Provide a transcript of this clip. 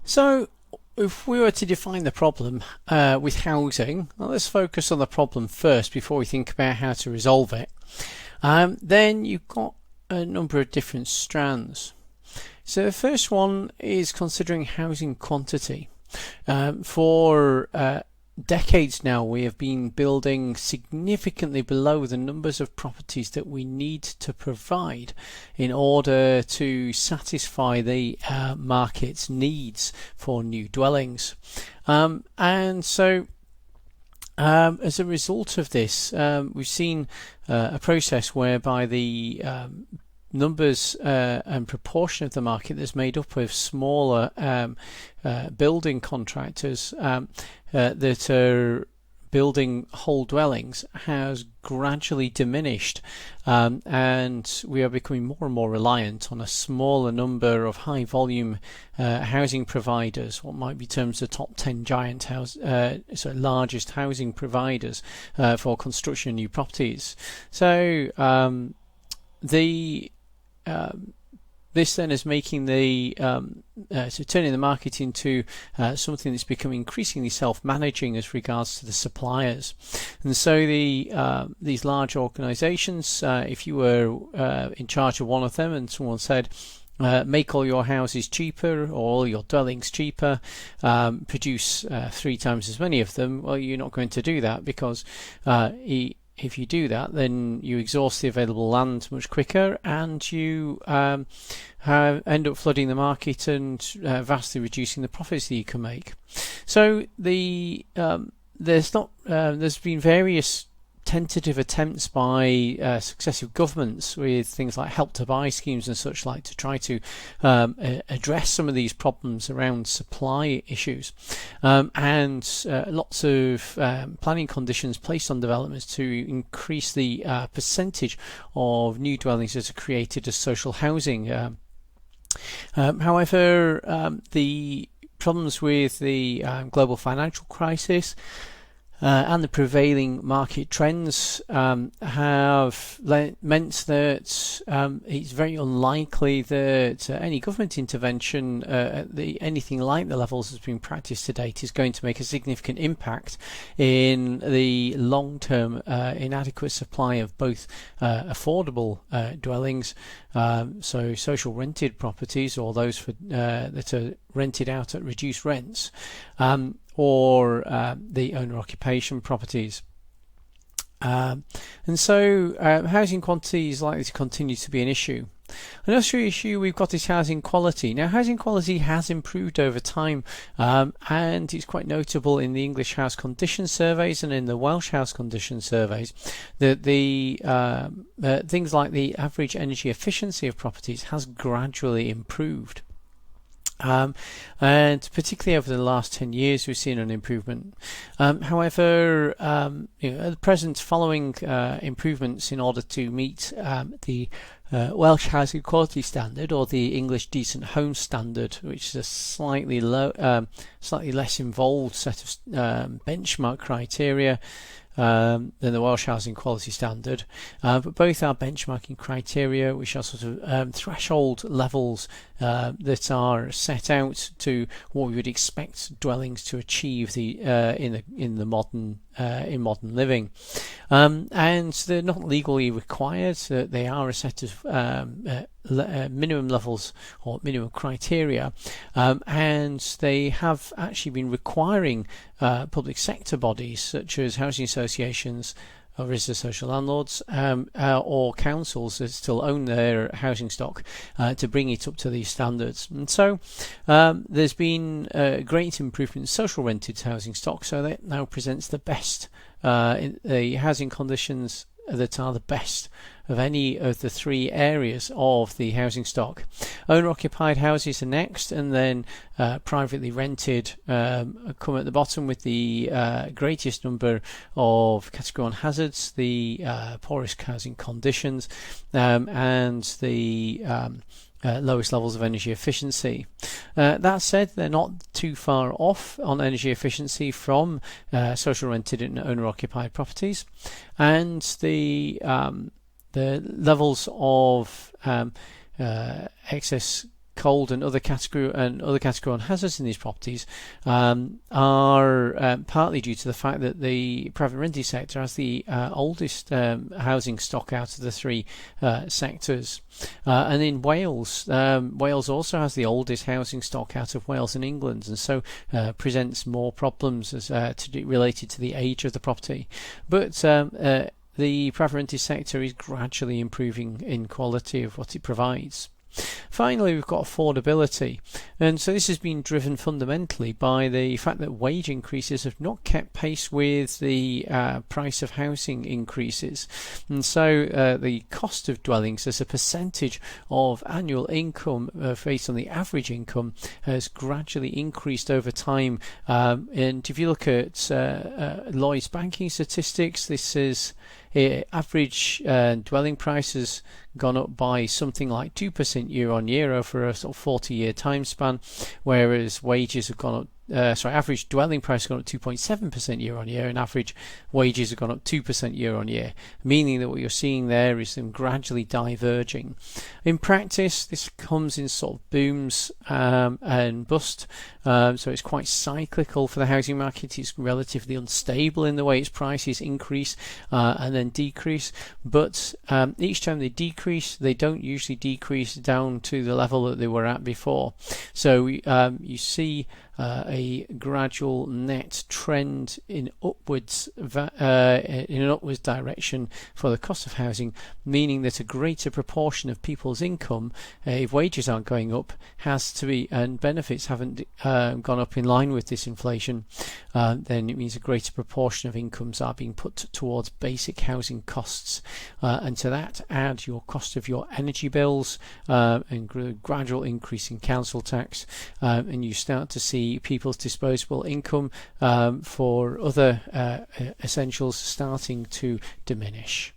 So, if we were to define the problem with housing, well, let's focus on the problem first before we think about how to resolve it. Then you've got a number of different strands. So the first one is considering housing quantity. For decades now, we have been building significantly below the numbers of properties that we need to provide in order to satisfy the market's needs for new dwellings. And so as a result of this, we've seen a process whereby the numbers and proportion of the market that's made up of smaller building contractors that are building whole dwellings has gradually diminished, and we are becoming more and more reliant on a smaller number of high volume housing providers, what might be termed the top 10 giant largest housing providers for construction of new properties. So this then is making turning the market into something that's becoming increasingly self-managing as regards to the suppliers. And so these large organisations, if you were in charge of one of them and someone said, make all your houses cheaper or all your dwellings cheaper, produce 3 times as many of them, well, you're not going to do that, because if you do that, then you exhaust the available land much quicker, and you end up flooding the market and vastly reducing the profits that you can make. So there's been various tentative attempts by successive governments with things like help to buy schemes and such like to try to address some of these problems around supply issues, and lots of planning conditions placed on developments to increase the percentage of new dwellings that are created as social housing. However, the problems with the global financial crisis and the prevailing market trends have meant that it's very unlikely that any government intervention at anything like the levels that's been practiced to date is going to make a significant impact in the long-term inadequate supply of both affordable dwellings, so social rented properties, or those that are rented out at reduced rents, or the owner occupation properties. And so housing quantity is likely to continue to be an issue. Another issue we've got is housing quality. Now, housing quality has improved over time, and it's quite notable in the English house condition surveys and in the Welsh house condition surveys that the things like the average energy efficiency of properties has gradually improved. And particularly over the last 10 years we've seen an improvement. However, at the present, following improvements in order to meet the Welsh Housing Quality Standard, or the English Decent Home Standard, which is a slightly less involved set of benchmark criteria than the Welsh Housing Quality Standard, but both are benchmarking criteria, which are sort of threshold levels that are set out to what we would expect dwellings to achieve in modern living, and they're not legally required. They are a set of minimum levels or minimum criteria, and they have actually been requiring public sector bodies such as housing associations or registered social landlords, or councils that still own their housing stock, to bring it up to these standards. And so there's been a great improvement in social rented housing stock, so that now presents the best in the housing conditions that are the best of any of the 3 areas of the housing stock. Owner-occupied houses are next, and then privately rented come at the bottom with the greatest number of category 1 hazards, the poorest housing conditions, and the lowest levels of energy efficiency. That said, they're not too far off on energy efficiency from social rented and owner-occupied properties, and the levels of excess cold and other category one hazards in these properties are partly due to the fact that the private rented sector has the oldest housing stock out of the three sectors. And in Wales, Wales also has the oldest housing stock out of Wales and England, and so presents more problems as related to the age of the property. But the private rented sector is gradually improving in quality of what it provides. Finally, we've got affordability, and so this has been driven fundamentally by the fact that wage increases have not kept pace with the price of housing increases, and so the cost of dwellings as a percentage of annual income based on the average income has gradually increased over time. And if you look at Lloyd's banking statistics, this is average dwelling prices gone up by something like 2% year on year over a sort of 40-year time span, whereas wages have gone up. Average dwelling price has gone up 2.7% year on year, and average wages have gone up 2% year on year, meaning that what you're seeing there is them gradually diverging. In practice, this comes in sort of booms and bust, so it's quite cyclical for the housing market. It's relatively unstable in the way its prices increase and then decrease, but each time they decrease, they don't usually decrease down to the level that they were at before. So you see a gradual net trend in upwards in an upwards direction for the cost of housing, meaning that a greater proportion of people's income, if wages aren't going up, has to be, and benefits haven't gone up in line with this inflation, then it means a greater proportion of incomes are being put towards basic housing costs, and to that add your cost of your energy bills and gradual increase in council tax, and you start to see people's disposable income for other essentials starting to diminish.